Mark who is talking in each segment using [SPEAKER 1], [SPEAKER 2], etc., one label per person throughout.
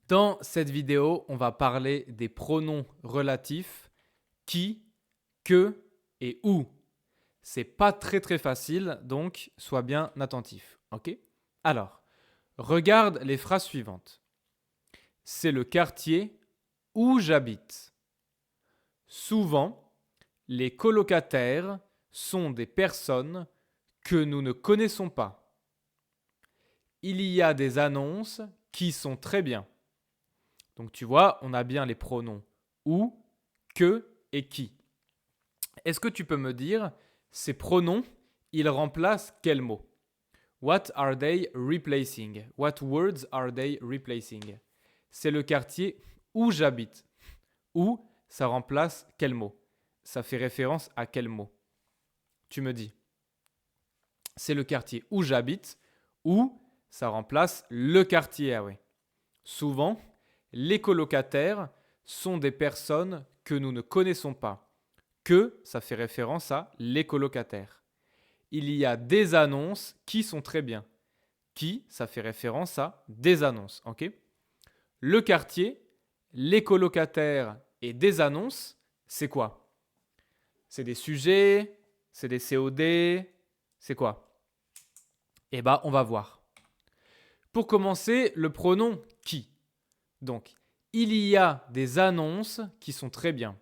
[SPEAKER 1] Dans cette vidéo, on va parler des pronoms relatifs qui, que et où. C'est pas très facile, donc sois bien attentif. Ok? Alors, regarde les phrases suivantes. C'est le quartier où j'habite. Souvent, les colocataires sont des personnes que nous ne connaissons pas. Il y a des annonces qui sont très bien. Donc tu vois, on a bien les pronoms où, que et qui. Est-ce que tu peux me dire, ces pronoms, ils remplacent quel mot? What are they replacing? What words are they replacing? C'est le quartier où j'habite. Où, ça remplace quel mot? Ça fait référence à quel mot? Tu me dis. C'est le quartier où j'habite. Où, ça remplace le quartier. Ah ouais. Souvent, les colocataires sont des personnes que nous ne connaissons pas. Que, ça fait référence à les colocataires. Il y a des annonces qui sont très bien. Qui, ça fait référence à des annonces. Ok? Le quartier, les colocataires et des annonces, c'est quoi? C'est des sujets, c'est des COD, c'est quoi? Eh bien, on va voir. Pour commencer, le pronom qui. Donc, il y a des annonces qui sont très bien.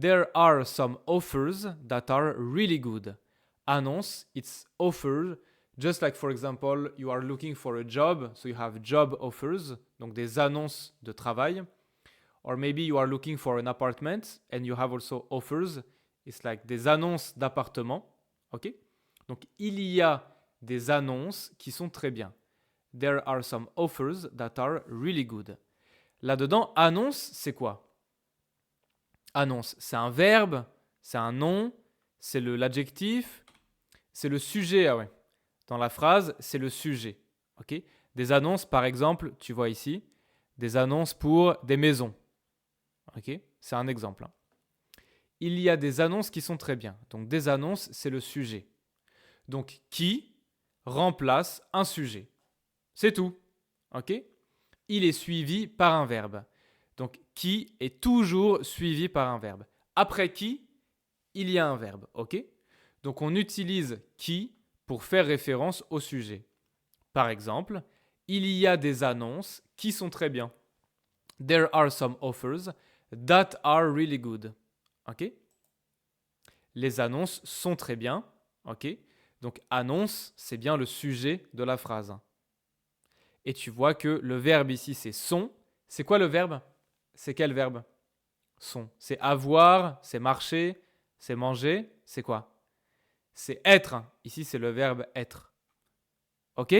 [SPEAKER 1] There are some offers that are really good. Annonce, it's offer. Just like, for example, you are looking for a job, so you have job offers, donc des annonces de travail. Or maybe you are looking for an apartment and you have also offers. It's like des annonces d'appartement. Ok? Donc, il y a des annonces qui sont très bien. There are some offers that are really good. Là-dedans, annonce, c'est quoi? Annonce, c'est un verbe, c'est un nom, c'est l'adjectif, c'est le sujet. Ah ouais. Dans la phrase, c'est le sujet. Ok? Des annonces, par exemple, tu vois ici, des annonces pour des maisons. Ok? C'est un exemple. Hein. Il y a des annonces qui sont très bien. Donc des annonces, c'est le sujet. Donc qui remplace un sujet. C'est tout. Ok? Il est suivi par un verbe. Donc qui est toujours suivi par un verbe. Après qui, il y a un verbe. Ok? Donc on utilise qui pour faire référence au sujet. Par exemple, il y a des annonces qui sont très bien. There are some offers that are really good. Ok? Les annonces sont très bien. Ok? Donc annonce, c'est bien le sujet de la phrase. Et tu vois que le verbe ici, c'est sont. C'est quoi le verbe? C'est quel verbe? Sont. C'est avoir, c'est marcher, c'est manger, c'est quoi? C'est être. Ici, c'est le verbe être. Ok?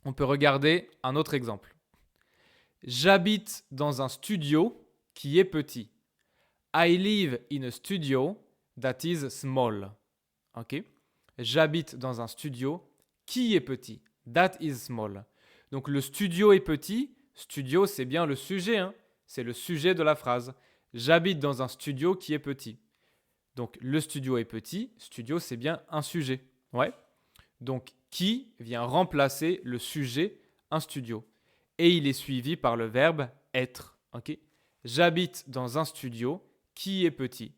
[SPEAKER 1] On peut regarder un autre exemple. J'habite dans un studio qui est petit. I live in a studio that is small. Ok? J'habite dans un studio qui est petit. That is small. Donc le studio est petit. Studio, c'est bien le sujet. Hein? C'est le sujet de la phrase. J'habite dans un studio qui est petit. Donc le studio est petit. Studio, c'est bien un sujet. Ouais. Donc qui vient remplacer le sujet, un studio. Et il est suivi par le verbe être. Ok? J'habite dans un studio qui est petit.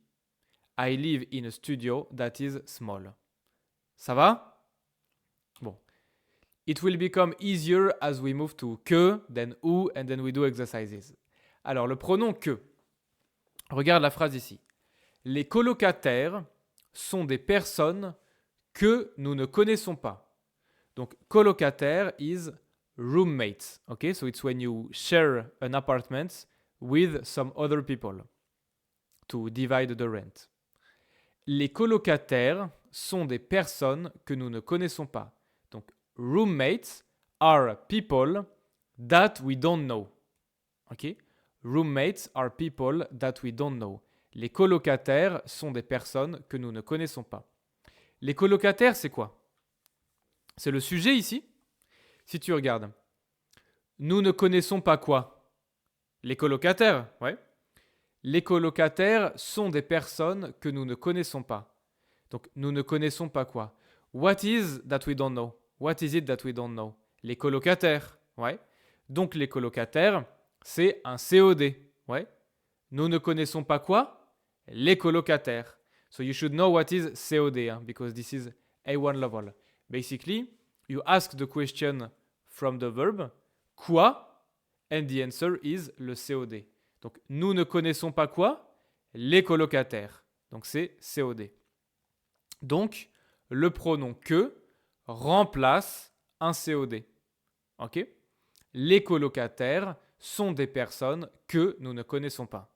[SPEAKER 1] I live in a studio that is small. Ça va? Bon. It will become easier as we move to que, then où, and then we do exercises. Alors, le pronom que. Regarde la phrase ici. Les colocataires sont des personnes que nous ne connaissons pas. Donc, colocataire is roommates. Okay, so it's when you share an apartment with some other people to divide the rent. Les colocataires sont des personnes que nous ne connaissons pas. Donc, roommates are people that we don't know. Ok? Roommates are people that we don't know. Les colocataires sont des personnes que nous ne connaissons pas. Les colocataires, c'est quoi? C'est le sujet ici. Si tu regardes, nous ne connaissons pas quoi? Les colocataires, ouais. Les colocataires sont des personnes que nous ne connaissons pas. Donc, nous ne connaissons pas quoi? What is that we don't know? What is it that we don't know? Les colocataires, ouais. Donc les colocataires, c'est un COD. Ouais. Nous ne connaissons pas quoi? Les colocataires. So you should know what is COD, because this is A1 level. Basically, you ask the question from the verb quoi, and the answer is le COD. Donc nous ne connaissons pas quoi? Les colocataires. Donc c'est COD. Donc le pronom que remplace un COD. Ok? Les colocataires sont des personnes que nous ne connaissons pas.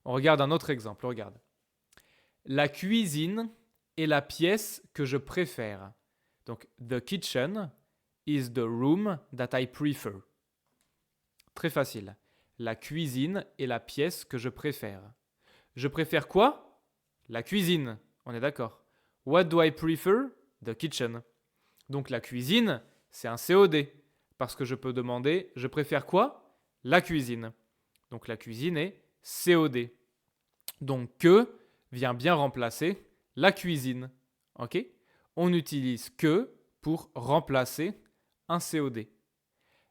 [SPEAKER 1] On regarde un autre exemple. Regarde. La cuisine est la pièce que je préfère. Donc, the kitchen is the room that I prefer. Très facile. La cuisine est la pièce que je préfère. Je préfère quoi? La cuisine. On est d'accord. What do I prefer? The kitchen. Donc, la cuisine, c'est un COD. Parce que je peux demander, je préfère quoi? La cuisine. Donc, la cuisine est COD. Donc, que vient bien remplacer la cuisine. Ok? On utilise que pour remplacer un COD.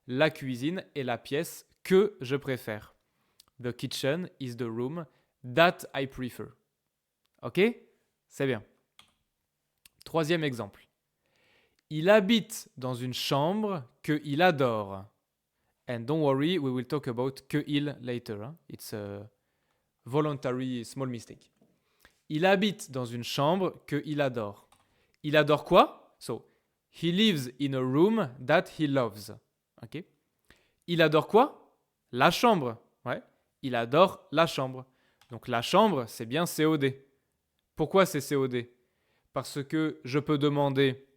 [SPEAKER 1] La cuisine est la pièce que je préfère. The kitchen is the room that I prefer. Ok? C'est bien. Troisième exemple. Il habite dans une chambre qu'il adore. And don't worry, we will talk about que il later. It's a voluntary small mistake. Il habite dans une chambre qu'il adore. Il adore quoi? So, he lives in a room that he loves. Ok? Il adore quoi? La chambre. Ouais. Il adore la chambre. Donc la chambre, c'est bien COD. Pourquoi c'est COD? Parce que je peux demander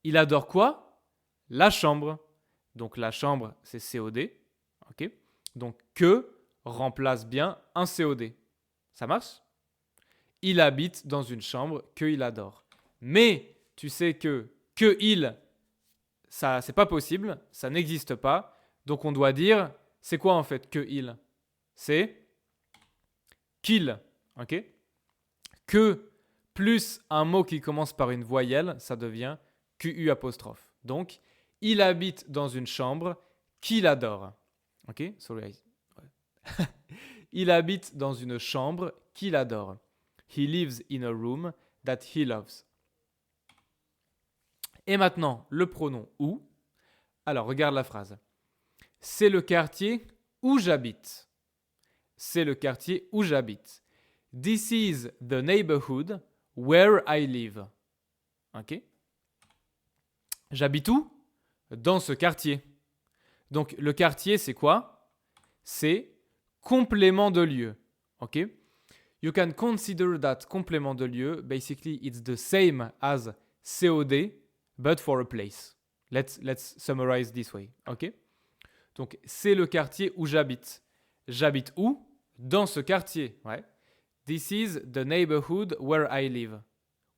[SPEAKER 1] il adore quoi? La chambre. Donc la chambre, c'est COD. Ok? Donc que remplace bien un COD. Ça marche? Il habite dans une chambre qu'il adore. Mais tu sais que il, ça, c'est pas possible, ça n'existe pas. Donc on doit dire, c'est quoi en fait que il? C'est qu'il. Ok? Que plus un mot qui commence par une voyelle, ça devient QU apostrophe. Donc, il habite dans une chambre qu'il adore. Ok? Sorry. Il habite dans une chambre qu'il adore. He lives in a room that he loves. Et maintenant, le pronom où. Alors, regarde la phrase. C'est le quartier où j'habite. C'est le quartier où j'habite. This is the neighborhood where I live. Ok? J'habite où? Dans ce quartier. Donc, le quartier, c'est quoi? C'est complément de lieu. Ok? You can consider that complément de lieu, basically it's the same as COD, but for a place. Let's summarize this way. Ok? Donc, c'est le quartier où j'habite. J'habite où? Dans ce quartier. Ouais. This is the neighborhood where I live.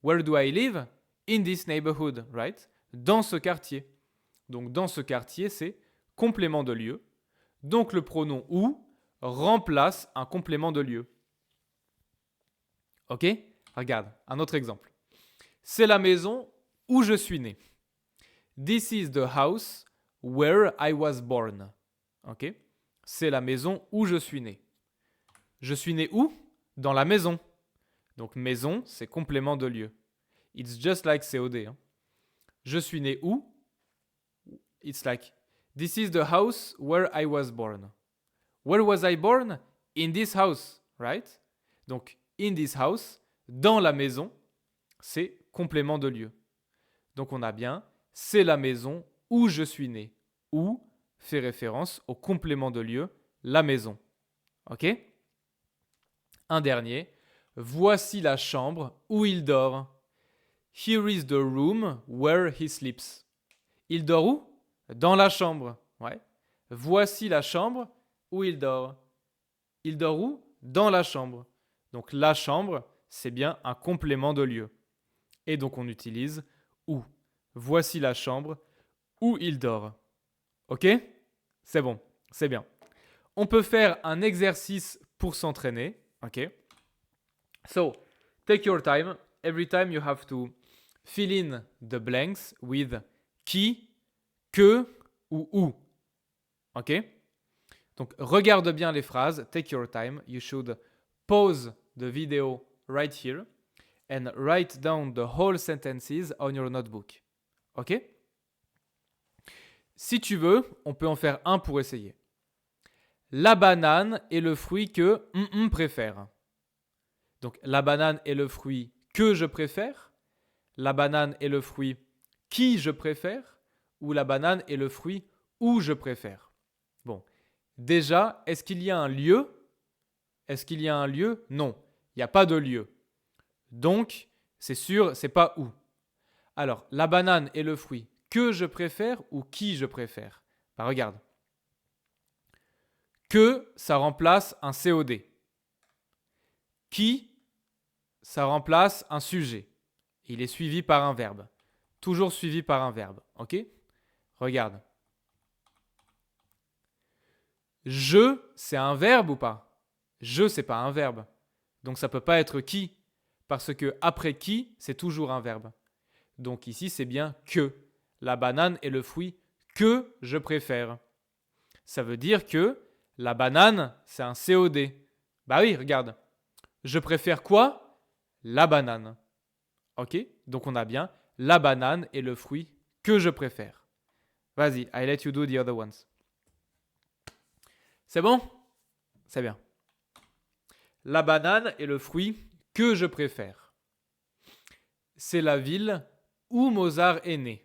[SPEAKER 1] Where do I live? In this neighborhood, right? Dans ce quartier. Donc, dans ce quartier, c'est complément de lieu. Donc, le pronom où remplace un complément de lieu. Ok? Regarde, un autre exemple. C'est la maison où je suis né. This is the house where I was born. Ok? C'est la maison où je suis né. Je suis né où? Dans la maison. Donc maison, c'est complément de lieu. It's just like COD. Je suis né où? It's like, this is the house where I was born. Where was I born? In this house, right? Donc, in this house, dans la maison, c'est complément de lieu. Donc, on a bien, c'est la maison où je suis né. Où fait référence au complément de lieu, la maison. Ok? Un dernier. Voici la chambre où il dort. Here is the room where he sleeps. Il dort où? Dans la chambre. Ouais. Voici la chambre où il dort. Il dort où? Dans la chambre. Donc la chambre, c'est bien un complément de lieu. Et donc on utilise où. Voici la chambre où il dort. Ok? C'est bon, c'est bien. On peut faire un exercice pour s'entraîner. Ok? So, take your time. Every time you have to fill in the blanks with qui, que ou où. Ok? Donc, regarde bien les phrases. Take your time. You should pause the video right here and write down the whole sentences on your notebook. Ok? Si tu veux, on peut en faire un pour essayer. La banane est le fruit que préfère. Donc, la banane est le fruit que je préfère. La banane est le fruit qui je préfère. Ou la banane est le fruit où je préfère. Bon. Déjà, est-ce qu'il y a un lieu? Est-ce qu'il y a un lieu? Non, il n'y a pas de lieu. Donc, c'est sûr, c'est pas où. Alors, la banane est le fruit que je préfère ou qui je préfère? Bah, regarde. Que, ça remplace un COD. Qui, ça remplace un sujet. Il est suivi par un verbe. Toujours suivi par un verbe. Ok? Regarde. Je, c'est un verbe ou pas? Je, c'est pas un verbe. Donc ça peut pas être qui. Parce que après qui, c'est toujours un verbe. Donc ici, c'est bien que. La banane est le fruit que je préfère. Ça veut dire que la banane, c'est un COD. Bah oui, regarde. Je préfère quoi? La banane. Ok? Donc on a bien la banane est le fruit que je préfère. Vas-y, I let you do the other ones. C'est bon? C'est bien. La banane est le fruit que je préfère. C'est la ville où Mozart est né.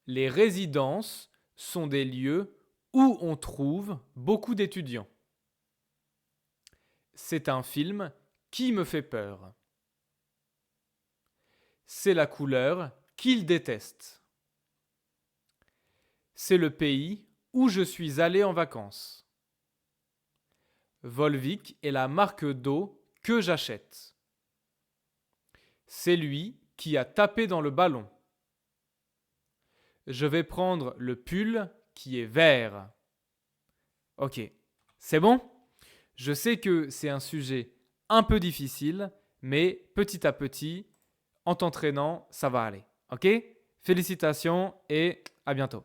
[SPEAKER 1] Les résidences sont des lieux où on trouve beaucoup d'étudiants. C'est un film qui me fait peur. C'est la couleur qu'il déteste. C'est le pays où je suis allé en vacances. Volvic est la marque d'eau que j'achète. C'est lui qui a tapé dans le ballon. Je vais prendre le pull qui est vert. Ok, c'est bon? Je sais que c'est un sujet un peu difficile, mais petit à petit, en t'entraînant, ça va aller. Ok? Félicitations et à bientôt.